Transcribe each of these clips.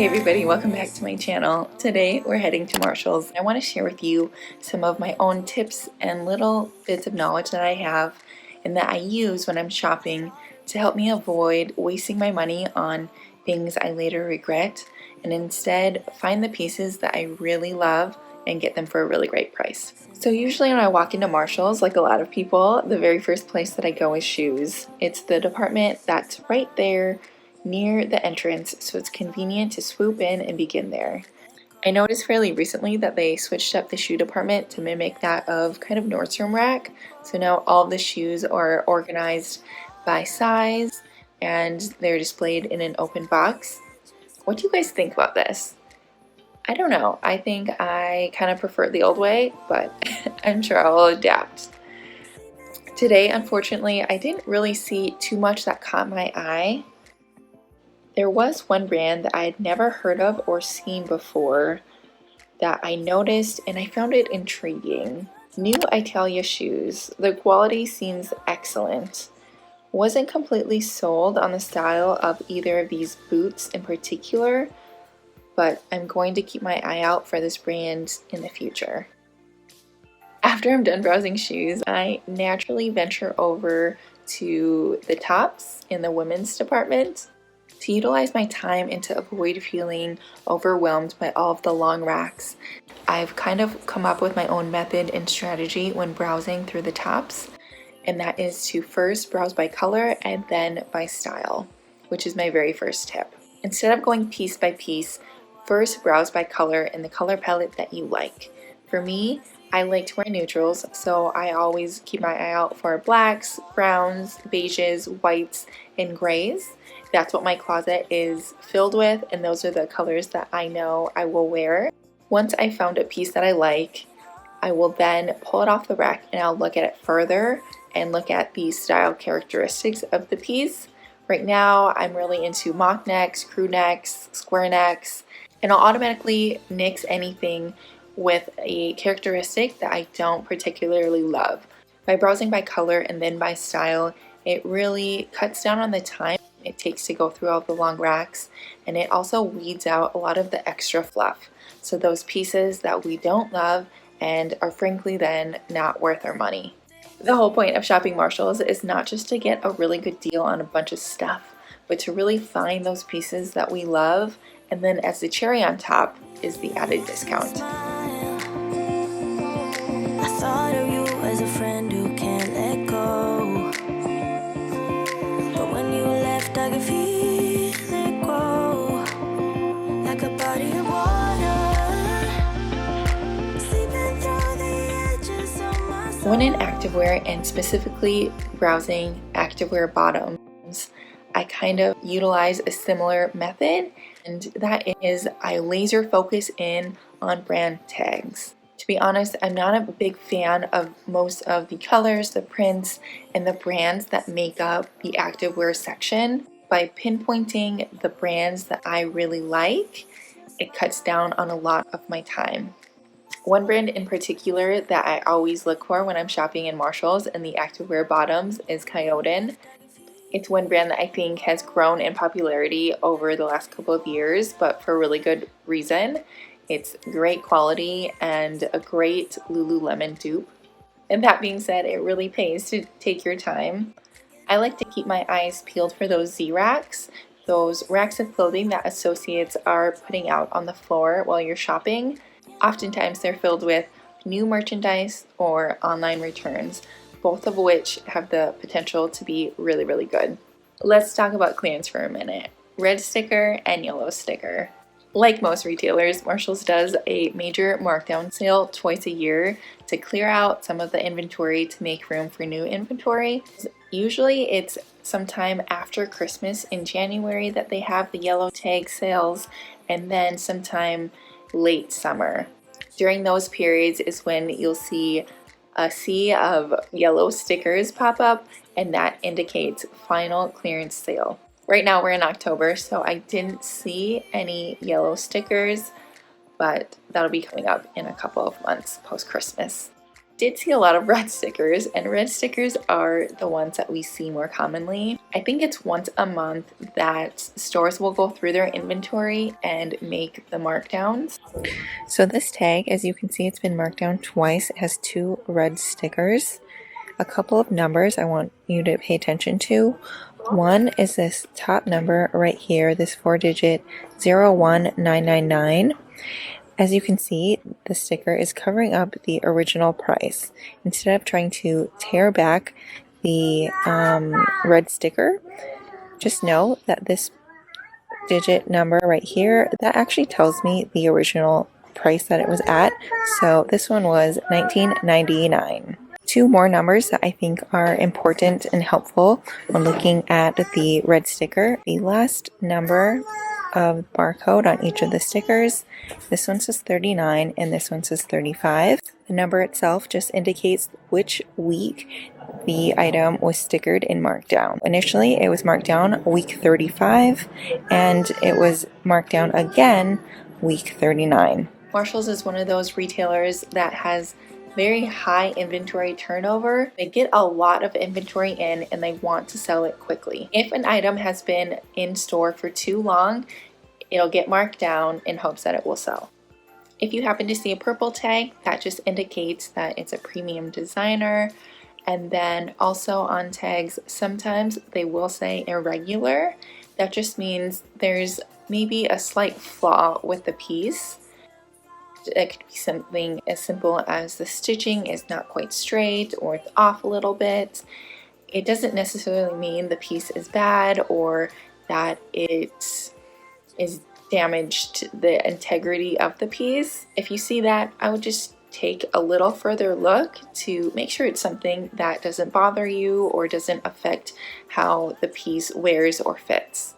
Hey everybody, welcome back to my channel. Today we're heading to Marshall's. I want to share with you some of my own tips and little bits of knowledge that I have and that I use when I'm shopping to help me avoid wasting my money on things I later regret and instead find the pieces that I really love and get them for a really great price. So usually when I walk into Marshall's, like a lot of people, the very first place that I go is shoes. It's the department that's right there near the entrance, so it's convenient to swoop in and begin there. I noticed fairly recently that they switched up the shoe department to mimic that of kind of Nordstrom Rack. So now all the shoes are organized by size and they're displayed in an open box. What do you guys think about this? I don't know. I think I kind of prefer it the old way, but I'm sure I'll adapt. Today, unfortunately, I didn't really see too much that caught my eye. There was one brand that I had never heard of or seen before that I noticed and I found it intriguing. New Italia shoes. The quality seems excellent. Wasn't completely sold on the style of either of these boots in particular, but I'm going to keep my eye out for this brand in the future. After I'm done browsing shoes, I naturally venture over to the tops in the women's department to utilize my time and to avoid feeling overwhelmed by all of the long racks. I've kind of come up with my own method and strategy when browsing through the tops, and that is to first browse by color and then by style, which is my very first tip. Instead of going piece by piece, first browse by color and the color palette that you like. For me, I like to wear neutrals, so I always keep my eye out for blacks, browns, beiges, whites, and grays. That's what my closet is filled with, and those are the colors that I know I will wear. Once I found a piece that I like, I will then pull it off the rack and I'll look at it further and look at the style characteristics of the piece. Right now, I'm really into mock necks, crew necks, square necks, and I'll automatically nix anything with a characteristic that I don't particularly love. By browsing by color and then by style, it really cuts down on the time it takes to go through all the long racks, and it also weeds out a lot of the extra fluff. So those pieces that we don't love and are frankly then not worth our money. The whole point of shopping Marshall's is not just to get a really good deal on a bunch of stuff, but to really find those pieces that we love, and then as the cherry on top is the added discount. I thought of you as a friend who can't let go, but when you left I could feel it grow, like a body of water, sleeping through the edges of my soul. When in activewear and specifically browsing activewear bottoms, I kind of utilize a similar method, and that is I laser focus in on brand tags. To be honest, I'm not a big fan of most of the colors, the prints, and the brands that make up the activewear section. By pinpointing the brands that I really like, it cuts down on a lot of my time. One brand in particular that I always look for when I'm shopping in Marshall's in the activewear bottoms is Coyote. It's one brand that I think has grown in popularity over the last couple of years, but for a really good reason. It's great quality and a great Lululemon dupe. And that being said, it really pays to take your time. I like to keep my eyes peeled for those Z-racks, those racks of clothing that associates are putting out on the floor while you're shopping. Oftentimes they're filled with new merchandise or online returns, both of which have the potential to be really, really good. Let's talk about clearance for a minute. Red sticker and yellow sticker. Like most retailers, Marshall's does a major markdown sale twice a year to clear out some of the inventory to make room for new inventory. Usually it's sometime after Christmas in January that they have the yellow tag sales, and then sometime late summer. During those periods is when you'll see a sea of yellow stickers pop up, and that indicates final clearance sale. Right now we're in October, so I didn't see any yellow stickers, but that'll be coming up in a couple of months post-Christmas. Did see a lot of red stickers, and red stickers are the ones that we see more commonly. I think it's once a month that stores will go through their inventory and make the markdowns. So this tag, as you can see, it's been marked down twice. It has 2 red stickers. A couple of numbers I want you to pay attention to. One is this top number right here, this 4-digit 01999. As you can see, the sticker is covering up the original price. Instead of trying to tear back the red sticker, just know that this digit number right here, that actually tells me the original price that it was at. So this one was $19.99. 2 more numbers that I think are important and helpful when looking at the red sticker. The last number of barcode on each of the stickers. This one says 39 and this one says 35. The number itself just indicates which week the item was stickered and marked down. Initially, it was marked down week 35 and it was marked down again week 39. Marshalls is one of those retailers that has very high inventory turnover. They get a lot of inventory in and they want to sell it quickly. If an item has been in store for too long, it'll get marked down in hopes that it will sell. If you happen to see a purple tag, that just indicates that it's a premium designer. And then also on tags, sometimes they will say irregular. That just means there's maybe a slight flaw with the piece. It could be something as simple as the stitching is not quite straight or it's off a little bit. It doesn't necessarily mean the piece is bad or that it is damaged the integrity of the piece. If you see that, I would just take a little further look to make sure it's something that doesn't bother you or doesn't affect how the piece wears or fits.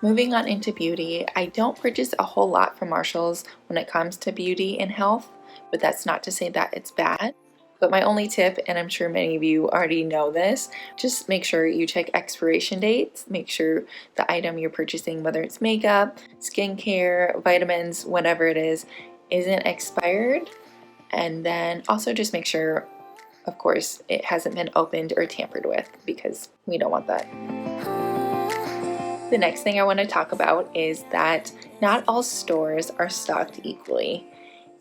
Moving on into beauty, I don't purchase a whole lot from Marshalls when it comes to beauty and health, but that's not to say that it's bad. But my only tip, and I'm sure many of you already know this, just make sure you check expiration dates. Make sure the item you're purchasing, whether it's makeup, skincare, vitamins, whatever it is, isn't expired. And then also just make sure, of course, it hasn't been opened or tampered with because we don't want that. The next thing I want to talk about is that not all stores are stocked equally.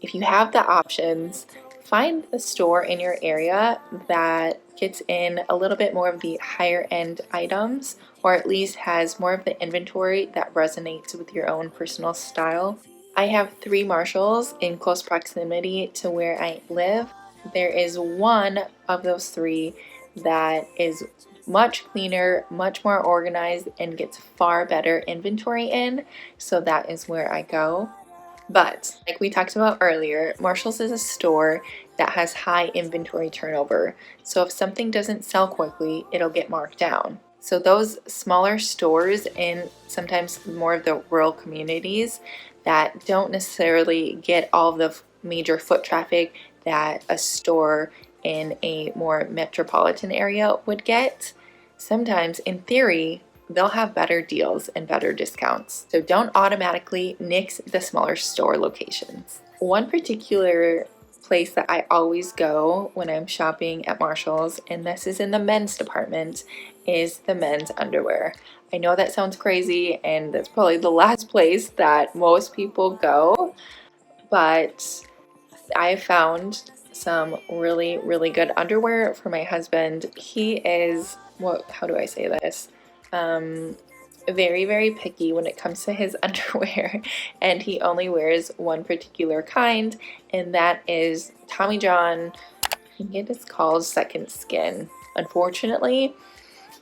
If you have the options, find the store in your area that gets in a little bit more of the higher end items, or at least has more of the inventory that resonates with your own personal style. I have 3 Marshalls in close proximity to where I live. There is one of those 3 that is much cleaner, much more organized, and gets far better inventory in, so that is where I go. But like we talked about earlier, Marshalls is a store that has high inventory turnover, so if something doesn't sell quickly, it'll get marked down. So those smaller stores in sometimes more of the rural communities that don't necessarily get all of the major foot traffic that a store in a more metropolitan area would get, sometimes in theory they'll have better deals and better discounts. So don't automatically nix the smaller store locations. One particular place that I always go when I'm shopping at Marshalls, and this is in the men's department, is the men's underwear. I know that sounds crazy and that's probably the last place that most people go, but I found some really, really good underwear for my husband. He is, how do I say this? Very, very picky when it comes to his underwear, and he only wears one particular kind, and that is Tommy John. I think it is called Second Skin. Unfortunately,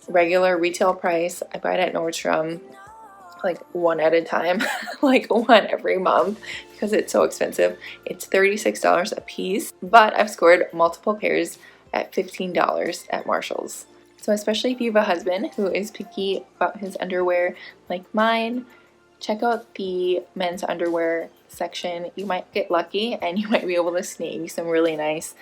regular retail price, I buy it at Nordstrom, like one at a time, like one every month because it's so expensive. It's $36 a piece, but I've scored multiple pairs at $15 at Marshalls. So especially if you have a husband who is picky about his underwear like mine, check out the men's underwear section. You might get lucky and you might be able to snag some really nice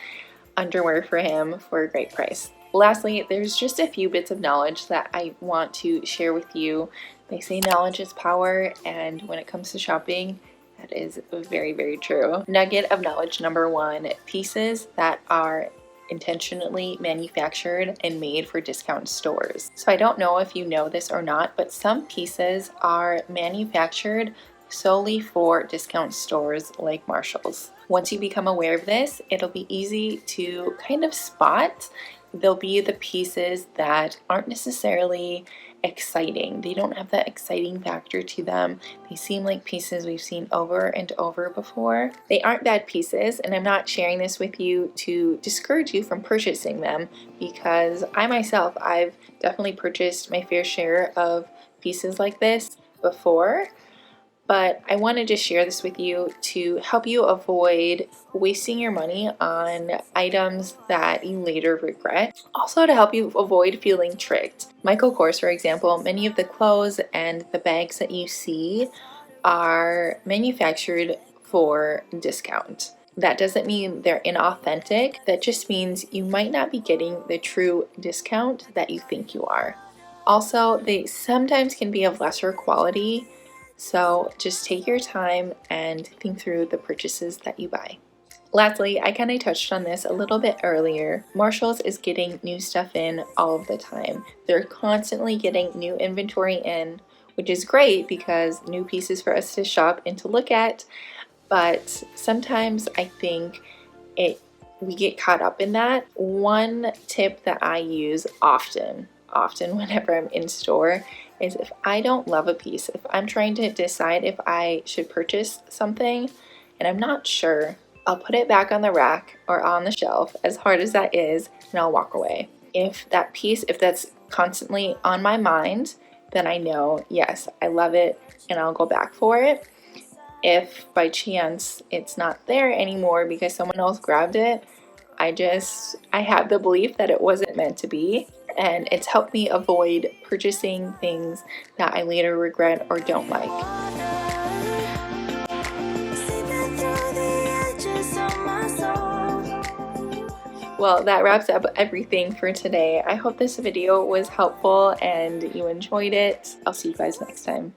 underwear for him for a great price. Lastly, there's just a few bits of knowledge that I want to share with you. They say knowledge is power, and when it comes to shopping, That is very, very true. Nugget of knowledge number one, pieces that are intentionally manufactured and made for discount stores. So I don't know if you know this or not, but some pieces are manufactured solely for discount stores like Marshall's. Once you become aware of this, it'll be easy to kind of spot. There'll be the pieces that aren't necessarily exciting. They don't have that exciting factor to them. They seem like pieces we've seen over and over before. They aren't bad pieces, and I'm not sharing this with you to discourage you from purchasing them, because I myself, I've definitely purchased my fair share of pieces like this before. But I wanted to share this with you to help you avoid wasting your money on items that you later regret. Also to help you avoid feeling tricked. Michael Kors, for example, many of the clothes and the bags that you see are manufactured for discount. That doesn't mean they're inauthentic. That just means you might not be getting the true discount that you think you are. Also, they sometimes can be of lesser quality. So just take your time and think through the purchases that you buy. Lastly, I kind of touched on this a little bit earlier. Marshall's is getting new stuff in all of the time. They're constantly getting new inventory in, which is great because new pieces for us to shop and to look at. But sometimes I think we get caught up in that. One tip that I use often whenever I'm in store is if I don't love a piece, if I'm trying to decide if I should purchase something and I'm not sure, I'll put it back on the rack or on the shelf, as hard as that is, and I'll walk away. If that's constantly on my mind, then I know, yes, I love it and I'll go back for it. If by chance it's not there anymore because someone else grabbed it, I have the belief that it wasn't meant to be, and it's helped me avoid purchasing things that I later regret or don't like. Well, that wraps up everything for today. I hope this video was helpful and you enjoyed it. I'll see you guys next time.